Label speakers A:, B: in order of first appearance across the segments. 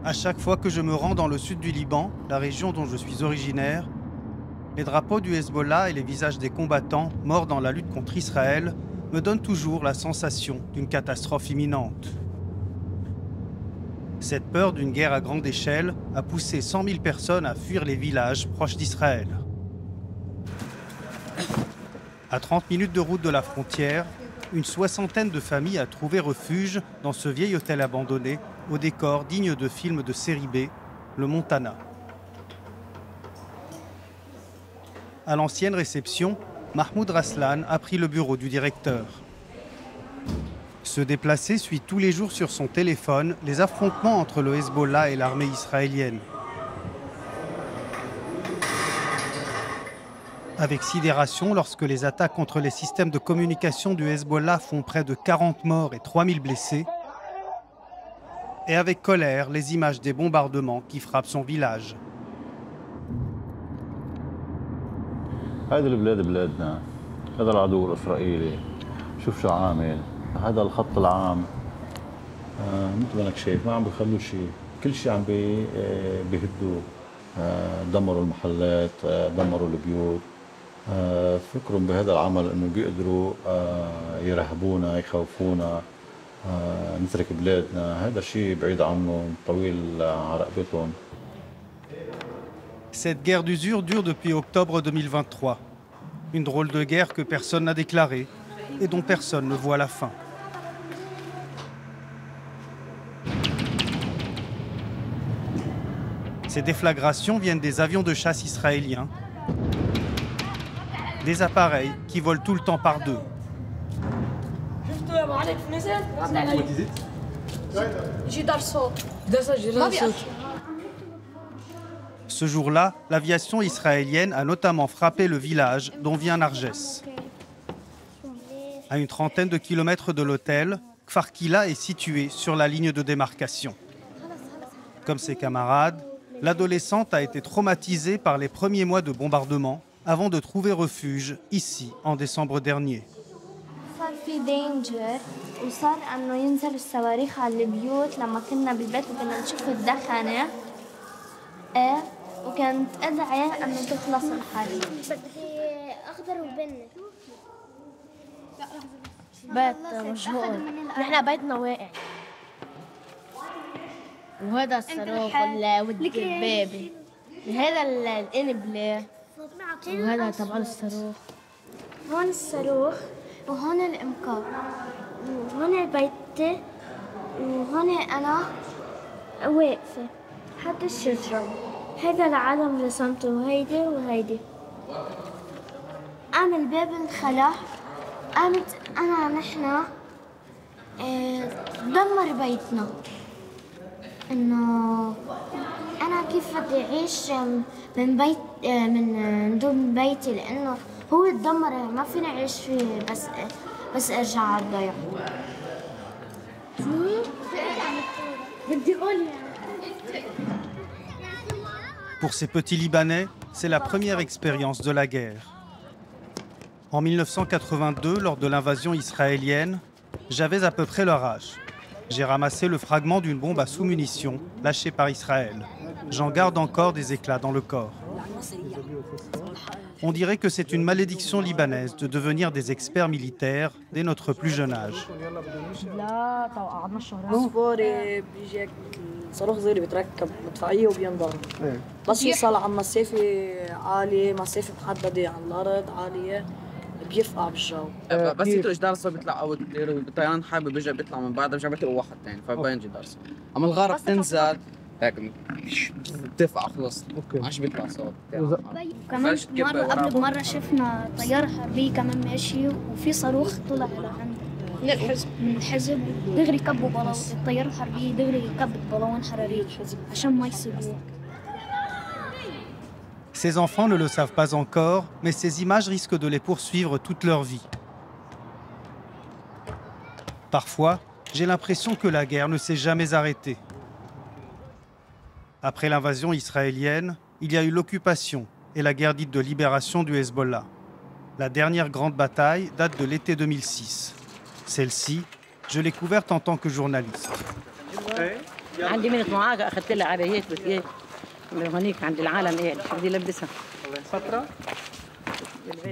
A: À chaque fois que je me rends dans le sud du Liban, la région dont je suis originaire, les drapeaux du Hezbollah et les visages des combattants morts dans la lutte contre Israël me donnent toujours la sensation d'une catastrophe imminente. Cette peur d'une guerre à grande échelle a poussé 100 000 personnes à fuir les villages proches d'Israël. À 30 minutes de route de la frontière, une soixantaine de familles a trouvé refuge dans ce vieil hôtel abandonné au décor digne de films de série B, le Montana. À l'ancienne réception, Mahmoud Raslan a pris le bureau du directeur. Se déplacer suit tous les jours sur son téléphone les affrontements entre le Hezbollah et l'armée israélienne. Avec sidération, lorsque les attaques contre les systèmes de communication du Hezbollah font près de 40 morts et 3000 blessés, et avec colère, les images des bombardements qui frappent son village.
B: هذه البلاد بلادنا، هذا العدو الإسرائيلي، شوف شو عامل، هذا الخط العام، مثل ما انك شايف ما عم بيخلوا شيء، كل شيء عم بيهدوا، دمروا المحلات، دمروا البيوت، فكرهم بهذا العمل انه بيقدروا يرهبونا، يخوفونا، نترك بلادنا، هذا شيء بعيد عنهم، طويل على رقبتهم.
A: Cette guerre d'usure dure depuis octobre 2023. Une drôle de guerre que personne n'a déclarée et dont personne ne voit la fin. Ces déflagrations viennent des avions de chasse israéliens, des appareils qui volent tout le temps par deux. Ce jour-là, l'aviation israélienne a notamment frappé le village dont vient Narges. À une trentaine de kilomètres de l'hôtel, Kfar Kila est situé sur la ligne de démarcation. Comme ses camarades, l'adolescente a été traumatisée par les premiers mois de bombardement avant de trouver refuge ici en décembre dernier.
C: وكانت أدعية أن تخلص الحرب. أخضر وبني.
D: بيت مشهور. نحن بيتنا واقع. وهذا الصاروخ والدبابة. هذا القنبلة. وهذا تبع الصاروخ.
C: هون الصاروخ وهون الإمكار. وهون بيتي وهون أنا واقفة. حتى الشجرة. هذا العالم رسمته وهيدي وهيدي. قام الباب انخلع، قامت نحن دمر بيتنا. إنه أنا كيف بدي أعيش من دون بيتي لأنه هو اتدمر ما فيني أعيش فيه بس أرجع على الضيعة. بدي أقول
A: Pour ces petits Libanais, c'est la première expérience de la guerre. En 1982, lors de l'invasion israélienne, j'avais à peu près leur âge. J'ai ramassé le fragment d'une bombe à sous-munitions lâchée par Israël. J'en garde encore des éclats dans le corps. On dirait que c'est une malédiction libanaise de devenir des experts militaires dès notre plus jeune âge.
E: صاروخ صغير بيتركب مدفعيه وبينضرب بس يوصل على مسافه عاليه مسافه محدده عن الارض عاليه بيرفع بالجو
F: بس يطلق جدار الصوت بيطلع او الطيران حابب بيرجع بيطلع من بعدها بيرجع بيطلق واحد ثاني فبين جدار الصوت اما الغاره بتنزل هيك بترفع خلص ما عادش بيطلع صوت
C: كمان مره قبل بمره شفنا طياره حربيه كمان ماشي وفي صاروخ طلع لعند من الحزب دغري كبوا بلون الطياره الحربيه دغري كبت بلون حراري عشان ما يسيبوه.
A: Ces enfants ne le savent pas encore, mais ces images risquent de les poursuivre toute leur vie. Parfois, j'ai l'impression que la guerre ne s'est jamais arrêtée. Après l'invasion israélienne, il y a eu l'occupation et la guerre dite de libération du Hezbollah. La dernière grande bataille date de l'été 2006. Celle-ci, je l'ai couverte en tant que journaliste.
G: عندي منك معاقة أخذت لها عبايات بتقول هونيك عند العالم إيه شو بدي لبسها.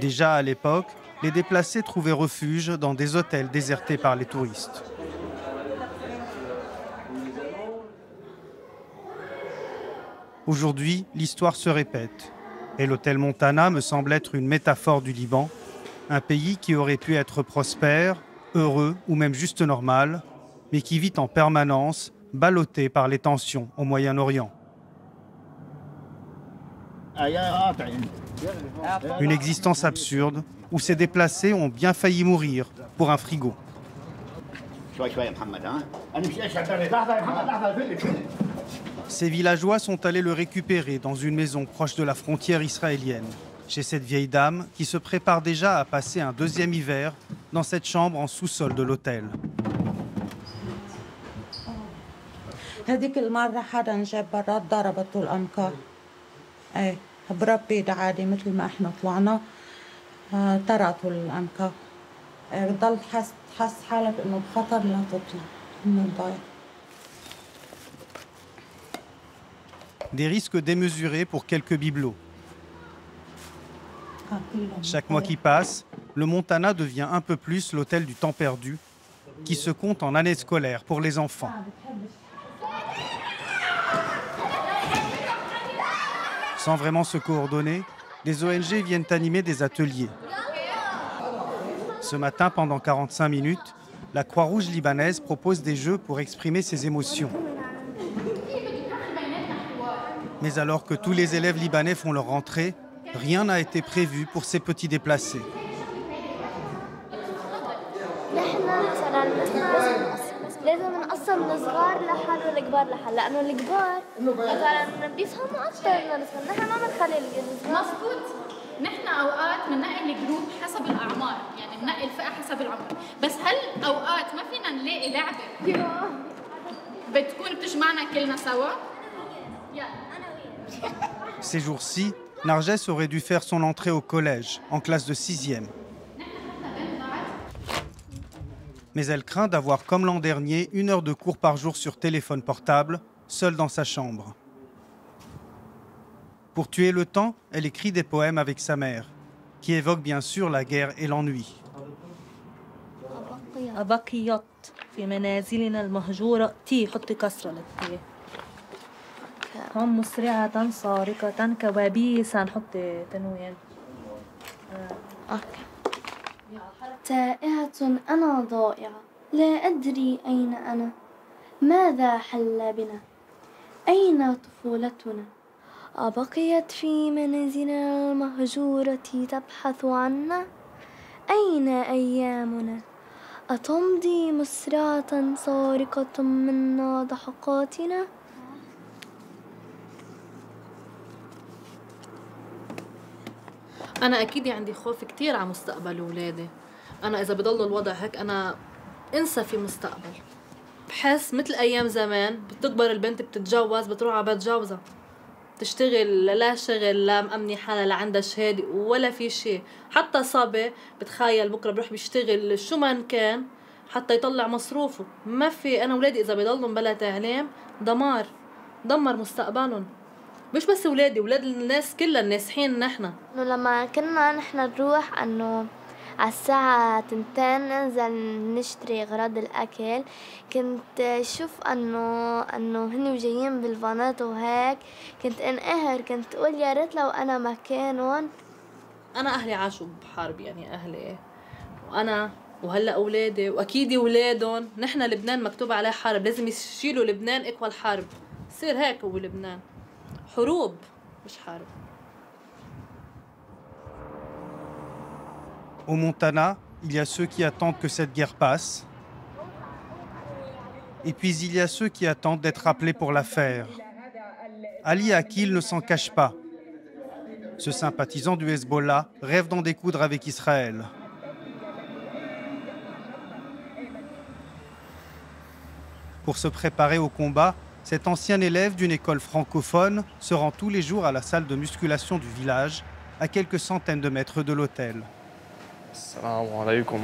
A: Déjà à l'époque, les déplacés trouvaient refuge dans des hôtels désertés par les touristes. Aujourd'hui, l'histoire se répète. Et l'hôtel Montana me semble être une métaphore du Liban, un pays qui aurait pu être prospère, heureux ou même juste normal, mais qui vit en permanence, ballotté par les tensions au Moyen-Orient. Une existence absurde où ces déplacés ont bien failli mourir pour un frigo. Ces villageois sont allés le récupérer dans une maison proche de la frontière israélienne, chez cette vieille dame qui se prépare déjà à passer un deuxième hiver dans cette chambre en sous-sol de l'hôtel.
H: هذيك المرة حدا جاب برات ضربته الأنقاض. ايه بربي عادي مثل ما احنا طلعنا طرقته الأنقاض. بضل تحس حالك إنه بخطر لا تطلع من الضايع.
A: Des risques démesurés pour quelques bibelots. Chaque mois qui passe, le Montana devient un peu plus l'hôtel du temps perdu, qui se compte en années scolaires pour les enfants. Sans vraiment se coordonner, les ONG viennent animer des ateliers. Ce matin, pendant 45 minutes, la Croix-Rouge libanaise propose des jeux pour exprimer ses émotions. Mais alors que tous les élèves libanais font leur rentrée, rien n'a été prévu pour ces petits déplacés.
C: لازم نقسم الصغار لحال والكبار لحال لانه الكبار مثلا بيفهموا اكثر من الصغار نحن ما بنخلي الصغار
I: مظبوط نحن اوقات بننقي الجروب حسب الاعمار يعني بننقي الفئه حسب العمر بس هل اوقات ما فينا نلاقي لعبه بتكون بتجمعنا كلنا سوا
A: Ces jours-ci, Narges aurait dû faire son entrée au collège, en classe de 6e. Mais elle craint d'avoir, comme l'an dernier, 1 heure de cours par jour sur téléphone portable, seule dans sa chambre. Pour tuer le temps, elle écrit des poèmes avec sa mère, qui évoquent bien sûr la guerre et l'ennui.
J: في منازلنا المهجورة حط كسرة للتي هم مسرعة سارقة كوابيس هنحط تنوين
C: تائهة أنا ضائعة لا أدري أين أنا ماذا حل بنا أين طفولتنا أبقيت في منازلنا المهجورة تبحث عنا أين أيامنا أتمضي مسرعة سارقة منا ضحكاتنا
K: أنا أكيد عندي خوف كتير على مستقبل أولادي. أنا إذا بضل الوضع هيك أنا انسى في مستقبل. بحس مثل أيام زمان بتكبر البنت بتتجوز بتروح على بيت جوزها تشتغل لا شغل لا مأمني حالها لا عندها شهادة ولا في شيء. حتى صبي بتخيل بكرة بروح بيشتغل شو ما كان حتى يطلع مصروفه. ما في أنا أولادي إذا بضلهم بلا تعليم دمر مستقبلهم. مش بس ولادي ولاد الناس كلها الناسحين نحن.
C: لما كنا نحن نروح انه على الساعة 2 ننزل نشتري أغراض الأكل كنت شوف انه هني جايين بالفانات وهيك كنت انقهر كنت اقول يا ريت لو انا مكانهم.
K: انا اهلي عاشوا بحرب يعني اهلي وانا وهلا اولادي واكيد اولادهم. نحن لبنان مكتوب عليه حرب لازم يشيلوا لبنان اكوال حرب. يصير هيك هو لبنان حروب مش حرب.
A: Au Montana, il y a ceux qui attendent que cette guerre passe. Et puis il y a ceux qui attendent d'être appelés pour la faire. Ali Akil ne s'en cache pas. Ce sympathisant du Hezbollah rêve d'en découdre avec Israël. Pour se préparer au combat, cet ancien élève d'une école francophone se rend tous les jours à la salle de musculation du village, à quelques centaines de mètres de l'hôtel.
L: السلام عليكم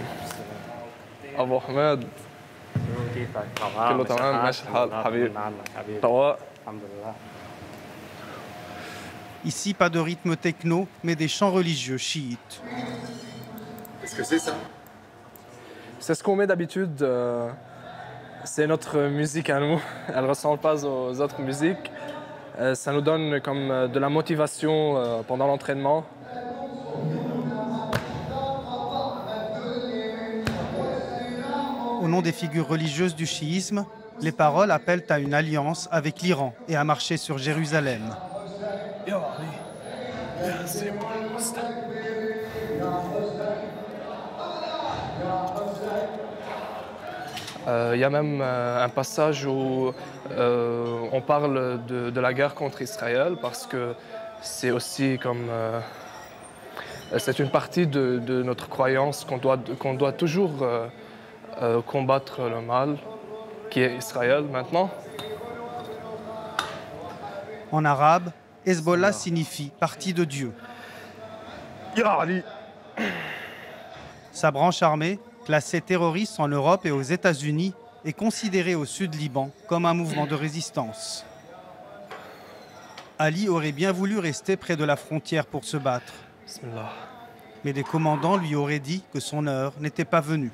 L: أبو حماد كيفك؟
M: كله تمام ماشي الحال حبيبي رواق الحمد لله.
A: Ici, pas de rythme techno, mais des chants religieux chiites.
L: Qu'est-ce que c'est ça?
M: C'est ce qu'on met d'habitude. C'est notre musique à nous. Elle ne ressemble pas aux autres musiques. Ça nous donne comme de la motivation pendant l'entraînement.
A: Au nom des figures religieuses du chiisme, les paroles appellent à une alliance avec l'Iran et à marcher sur Jérusalem.
M: Il y a même un passage où on parle de la guerre contre Israël parce que c'est aussi comme... c'est une partie de notre croyance qu'on doit toujours combattre le mal, qui est Israël maintenant.
A: En arabe, Hezbollah signifie « parti de Dieu ». Sa branche armée, classée terroriste en Europe et aux États-Unis, est considérée au sud Liban comme un mouvement de résistance. Ali aurait bien voulu rester près de la frontière pour se battre.
M: Bismillah.
A: Mais des commandants lui auraient dit que son heure n'était pas venue.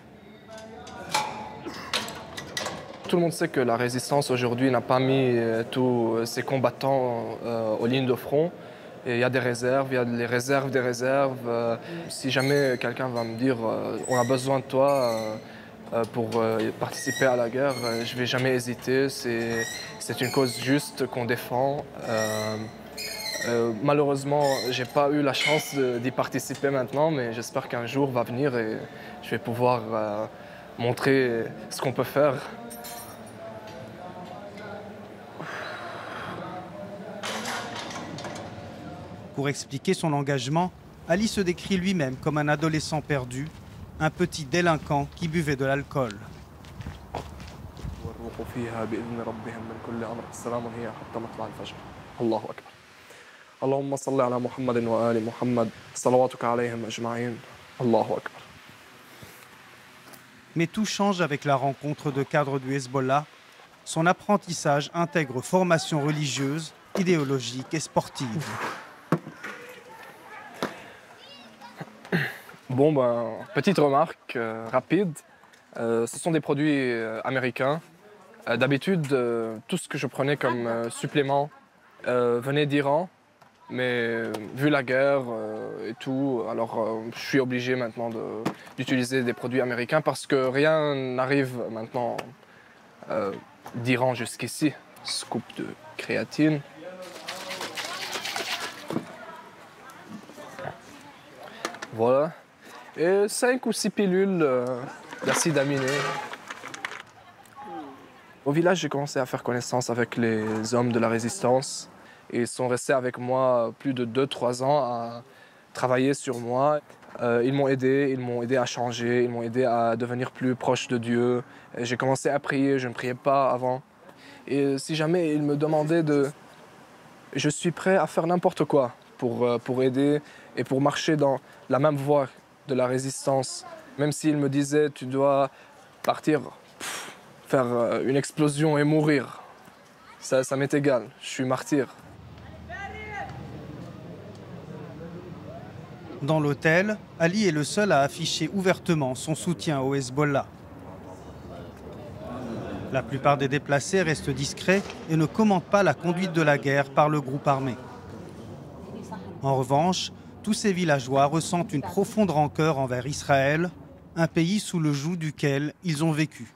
M: Tout le monde sait que la résistance aujourd'hui n'a pas mis tous ses combattants aux lignes de front. Et il y a des réserves, il y a les réserves des réserves. Si jamais quelqu'un va me dire on a besoin de toi pour participer à la guerre, je ne vais jamais hésiter. C'est une cause juste qu'on défend. Malheureusement, je n'ai pas eu la chance d'y participer maintenant, mais j'espère qu'un jour va venir et je vais pouvoir montrer ce qu'on peut faire.
A: Pour expliquer son engagement, Ali se décrit lui-même comme un adolescent perdu, un petit délinquant qui buvait de l'alcool. Mais tout change avec la rencontre de cadres du Hezbollah. Son apprentissage intègre formation religieuse, idéologique et sportive.
M: Bon, petite remarque rapide. Ce sont des produits américains. D'habitude, tout ce que je prenais comme supplément venait d'Iran. Mais vu la guerre et tout, alors je suis obligé maintenant d'utiliser des produits américains parce que rien n'arrive maintenant d'Iran jusqu'ici. Scoop de créatine. Voilà. Et 5 ou 6 pilules d'acide aminé. Au village, j'ai commencé à faire connaissance avec les hommes de la résistance. Et ils sont restés avec moi plus de 2-3 ans à travailler sur moi. Ils m'ont aidé à changer, ils m'ont aidé à devenir plus proche de Dieu. J'ai commencé à prier, je ne priais pas avant. Et si jamais ils me demandaient je suis prêt à faire n'importe quoi pour aider et pour marcher dans la même voie de la résistance. Même s'ils me disaient tu dois partir, faire une explosion et mourir. Ça m'est égal, je suis martyr.
A: Dans l'hôtel, Ali est le seul à afficher ouvertement son soutien au Hezbollah. La plupart des déplacés restent discrets et ne commentent pas la conduite de la guerre par le groupe armé. En revanche, tous ces villageois ressentent une profonde rancœur envers Israël, un pays sous le joug duquel ils ont vécu.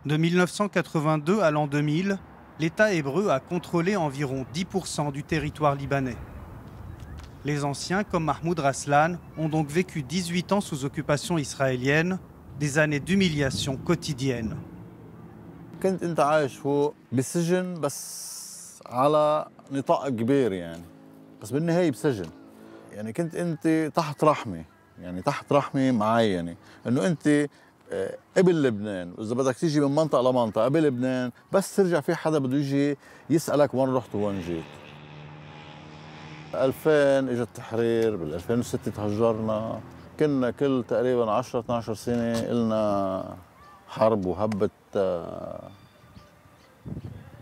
A: De 1982 à l'an 2000, l'État hébreu a contrôlé environ 10% du territoire libanais. Les anciens, comme Mahmoud Raslan, ont donc vécu 18 ans sous occupation israélienne, des années d'humiliation quotidienne.
B: كنت انت عايش فوق بالسجن بس على نطاق كبير يعني بس بالنهايه بسجن يعني كنت انت تحت رحمه يعني تحت رحمه معينه انه انت قبل لبنان واذا بدك تيجي من منطقه لمنطقه قبل لبنان بس ترجع في حدا بده يجي يسالك وين رحت وين جيت. 2000 اجى التحرير، بال 2006 تهجرنا، كنا كل تقريبا 10 12 سنه إلنا حرب وهبه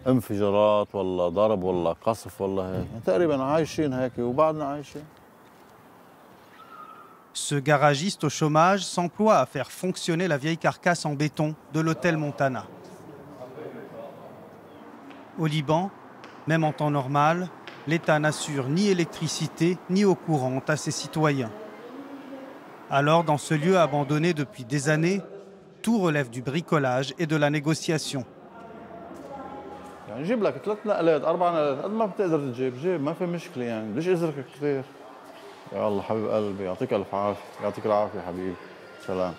B: انفجارات ولا ضرب ولا قصف ولا هيك، تقريبا عايشين هيك وبعدنا عايشين.
A: Ce garagiste au chômage s'emploie à faire fonctionner la vieille carcasse en béton de l'hôtel Montana. Au Liban, même en temps normal, l'État n'assure ni électricité ni eau courante à ses citoyens. Alors, dans ce lieu abandonné depuis des années, tout relève du bricolage et de la négociation.
B: يعني نجيب لك 3 نقلات 4 نقلات قد ما بتقدر تجيب، جيب ما في مشكله يعني، ليش ازرك كثير؟ يا الله حبيب قلبي، يعطيك الف عافيه، يعطيك العافيه حبيبي، سلام.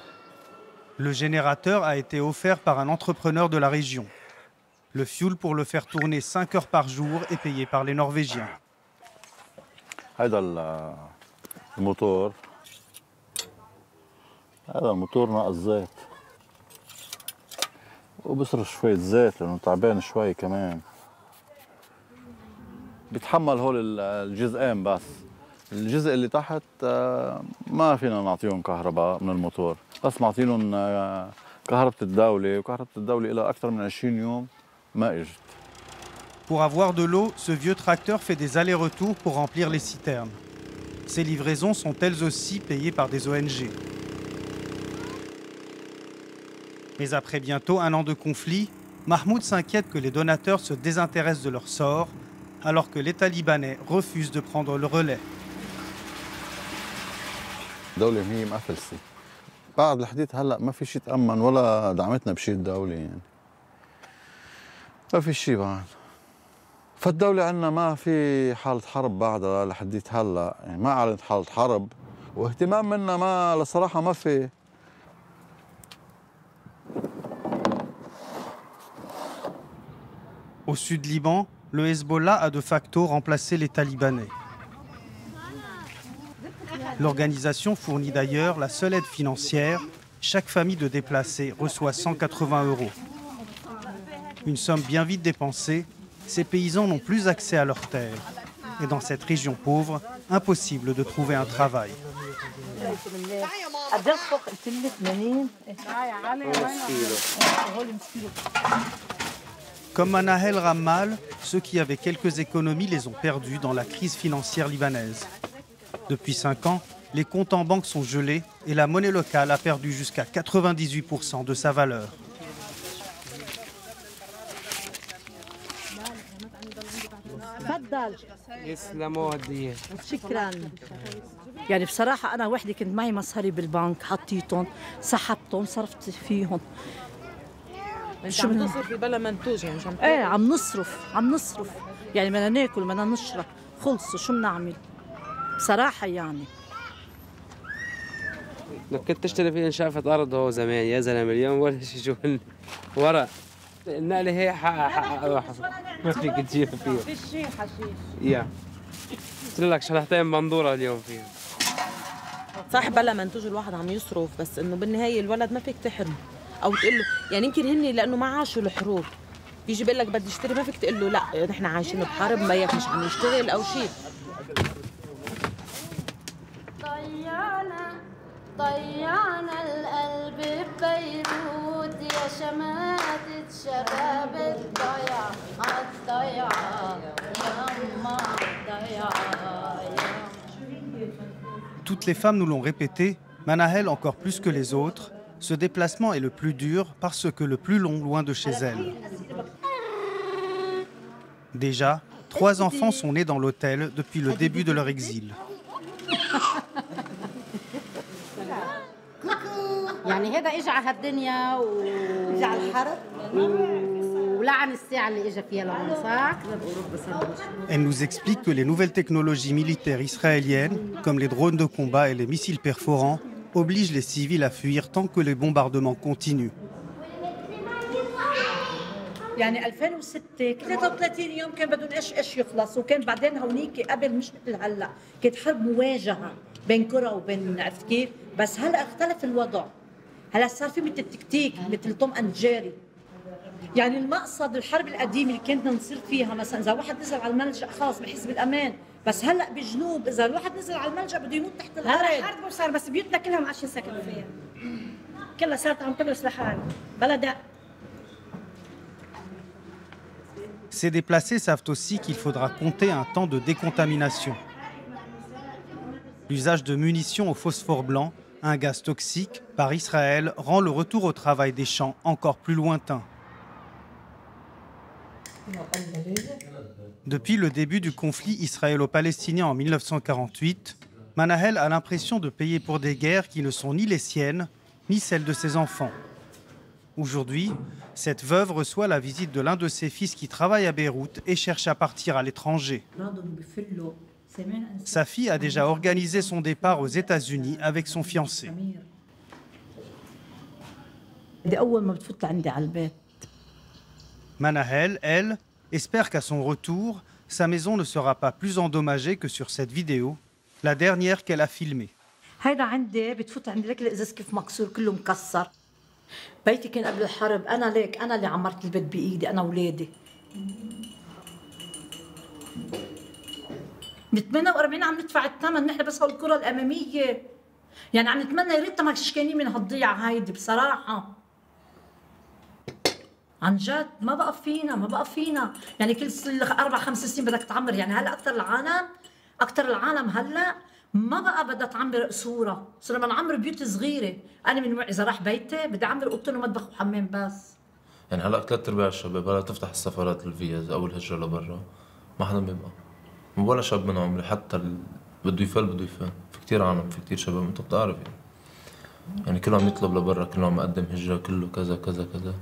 A: Le générateur a été offert par un entrepreneur de la région. Le fioul pour le faire tourner 5 heures par jour est payé par les Norvégiens.
B: هذا الموتور، هذا الموتور ناقص زيت وبصرف شوية زيت لأنه تعبان شوي كمان. بيتحمل هول الجزئين بس، الجزء اللي تحت ما فينا نعطيهم كهرباء من الموتور، بس معطينهم كهرباء الدولة، وكهرباء الدولة إلى أكثر من 20 يوم ما إجت.
A: Pour avoir de l'eau, ce vieux tracteur fait des allers-retours pour remplir les citernes. Ces livraisons sont elles aussi payées par des ONG. Mais après bientôt un an de conflit, Mahmoud s'inquiète que les donateurs se désintéressent de leur sort, alors que l'État libanais refuse de prendre le relais.
B: الدولة هي مقفلسة. بعد الحديث هلا ما في شيء تأمن ولا دعمتنا بشيء الدولة يعني. ما في شيء بعد. فالدولة عندنا ما في حالة حرب بعدها لحديت هلا، يعني ما أعلنت حالة حرب، واهتمام منا ما لصراحة ما في.
A: Au sud Liban, le Hezbollah a de facto remplacé l'État libanais. L'organisation fournit d'ailleurs la seule aide financière. Chaque famille de déplacés reçoit 180 €. Une somme bien vite dépensée, ces paysans n'ont plus accès à leurs terres. Et dans cette région pauvre, impossible de trouver un travail. Comme Manahel Rammal, ceux qui avaient quelques économies les ont perdues dans la crise financière libanaise. Depuis 5 ans, les comptes en banque sont gelés et la monnaie locale a perdu jusqu'à 98% de sa valeur.
G: شكرا. يعني بصراحة أنا وحدي كنت معي مصاري بالبنك، حطيتهم سحبتهم صرفت فيهم.
N: انت عم تصرفي بلا منتوج يعني مش عم
G: ايه عم نصرف يعني بدنا ناكل بدنا نشرب، خلصوا شو بنعمل بصراحة يعني.
O: لو كنت تشتري فيه شقفة أرض هو زمان يا زلمة، اليوم ولا شيء، شو ورق النقلة هي حق ما فيك تجيب فيها.
G: في شيء حشيش.
O: يا قلت لك شلحتين بندورة اليوم فيها.
N: صح بلا منتوج الواحد عم يصرف، بس إنه بالنهاية الولد ما فيك تحرم او تقول له، يعني يمكن هن لانه ما عاشوا الحروب بيجي بيقول لك بدي اشتري، ما فيك تقول له لا نحن عايشين بحرب مبيك مش عم يشتغل او شيء.
P: ضيعنا القلب ببيروت يا شماتة شباب الضيعة عالضيعة يما الضيعة.
A: Toutes les femmes nous l'ont répété, Manahel encore plus que les autres. Ce déplacement est le plus dur parce que le plus long loin de chez elle. Déjà, 3 enfants sont nés dans l'hôtel depuis le début de leur exil.
G: يعني هذا اجى على هالدنيا اجى على الحرب ولعن الساعة اللي اجى فيها لهون صح؟
A: Elle nous explique que les nouvelles technologies militaires israéliennes, comme les drones de combat et les missiles perforants, obligent les civils à fuir tant que les bombardements continuent.
G: يعني 2006 33 يوم كان بدهم ايش يخلص، وكان بعدين هونيك قبل مش مثل هلا، كانت حرب مواجهه بين كره وبين عرفت كيف؟ بس هلا اختلف الوضع، هلا صار في مثل التكتيك مثل توم اند جيري. يعني المقصد الحرب القديمه اللي كنا نصير فيها مثلا اذا واحد نزل على الملجأ خلاص بحس بالامان، بس هلا بالجنوب اذا الواحد نزل على الملجأ بده يموت تحت الارض.
Q: هلا حرب وصار بس بيوتنا كلها ما عادش نسكن فيها. كلها صارت عم تبرس لحالها بلا دق.
A: Ces déplacés savent aussi qu'il faudra compter un temps de décontamination. L'usage de munitions au phosphore blanc, un gaz toxique, par Israël, rend le retour au travail des champs encore plus lointain. Depuis le début du conflit israélo-palestinien en 1948, Manahel a l'impression de payer pour des guerres qui ne sont ni les siennes, ni celles de ses enfants. Aujourd'hui, cette veuve reçoit la visite de l'un de ses fils qui travaille à Beyrouth et cherche à partir à l'étranger. Sa fille a déjà organisé son départ aux États-Unis avec son fiancé. Manahel, elle, espère qu'à son retour, sa maison ne sera pas plus endommagée que sur cette vidéo, la dernière qu'elle a filmée.
G: بيتي كان قبل الحرب انا اللي عمرت البيت بايدي انا واولادي. ب 48 عم ندفع الثمن نحن بس هالكره الاماميه. يعني عم نتمنى يا ريت ما شكانين من هالضيعه هيدي بصراحه. عن جد ما بقى فينا يعني كل 4-5 سنين بدك تعمر. يعني هلا اكثر العالم هلا ما بقى بدها تعمر قصورها، صرنا نعمر بيوت صغيره. انا من نوع اذا راح بيتي بدي اعمر اوضتين ومطبخ وحمام بس.
R: يعني هلا 3/4 الشباب هلا تفتح السفرات الفيز او الهجره لبرا ما حدا بيبقى ولا شاب من عمري حتى بده يفل. في كثير عالم، في كثير شباب انت بتعرف يعني كله عم يطلب لبرا، كله عم يقدم هجره، كله كذا كذا كذا.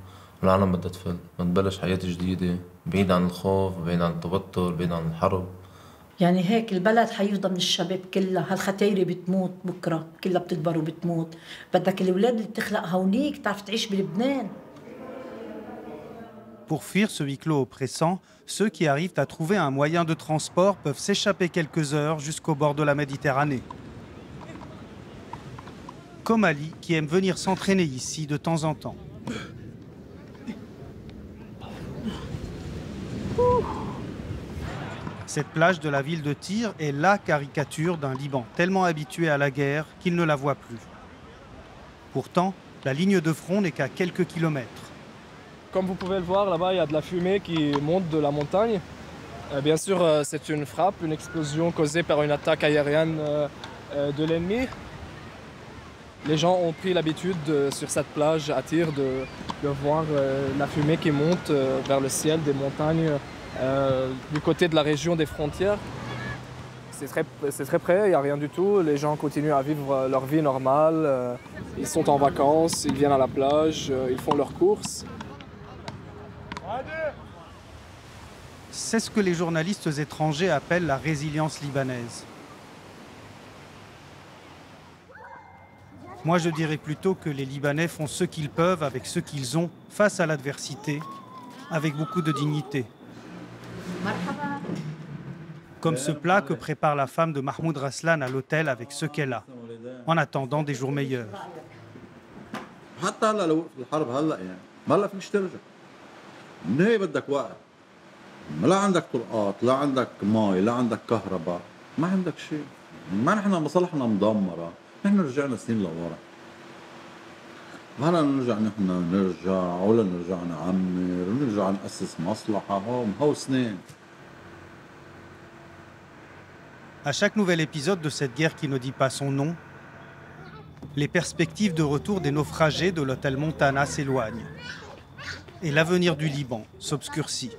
R: والعالم بدها تفل، بدها تبلش حياه جديده بعيد عن الخوف، بعيد عن التوتر، بعيد عن الحرب. يعني هيك البلد حيفضى من الشباب كلها. هالختايره بتموت بكره، كلها بتكبر وبتموت. بدك الاولاد اللي بتخلق هونيك تعرف تعيش بلبنان.
A: Pour fuir ce huis clos oppressant, ceux qui arrivent à trouver un moyen de transport peuvent s'échapper quelques heures jusqu'au bord de la Méditerranée. Comme Ali, qui aime venir s'entraîner ici de temps en temps. Cette plage de la ville de Tyr est la caricature d'un Liban tellement habitué à la guerre qu'il ne la voit plus. Pourtant, la ligne de front n'est qu'à quelques kilomètres.
M: Comme vous pouvez le voir, là-bas, il y a de la fumée qui monte de la montagne. Bien sûr, c'est une frappe, une explosion causée par une attaque aérienne de l'ennemi. Les gens ont pris l'habitude sur cette plage à Tyr de voir la fumée qui monte vers le ciel des montagnes du côté de la région des frontières. C'est très près, il n'y a rien du tout. Les gens continuent à vivre leur vie normale. Ils sont en vacances, ils viennent à la plage, ils font leurs courses.
A: C'est ce que les journalistes étrangers appellent la résilience libanaise. Moi, je dirais plutôt que les Libanais font ce qu'ils peuvent avec ce qu'ils ont face à l'adversité, avec beaucoup de dignité. Comme ce plat que prépare la femme de Mahmoud Raslan à l'hôtel avec ce qu'elle a, en attendant des jours meilleurs.
B: لا عندك طرقات، لا عندك مي، لا عندك كهرباء، ما عندك شيء. ما نحن مصالحنا مدمرة، نحن رجعنا سنين لورا. هلا نرجع ولا نرجع نعمر ونرجع نأسس مصلحة هو سنين.
A: À chaque nouvel épisode de cette guerre qui ne dit pas son nom, les perspectives de retour des naufragés de l'hôtel Montana s'éloignent. Et l'avenir du Liban s'obscurcit.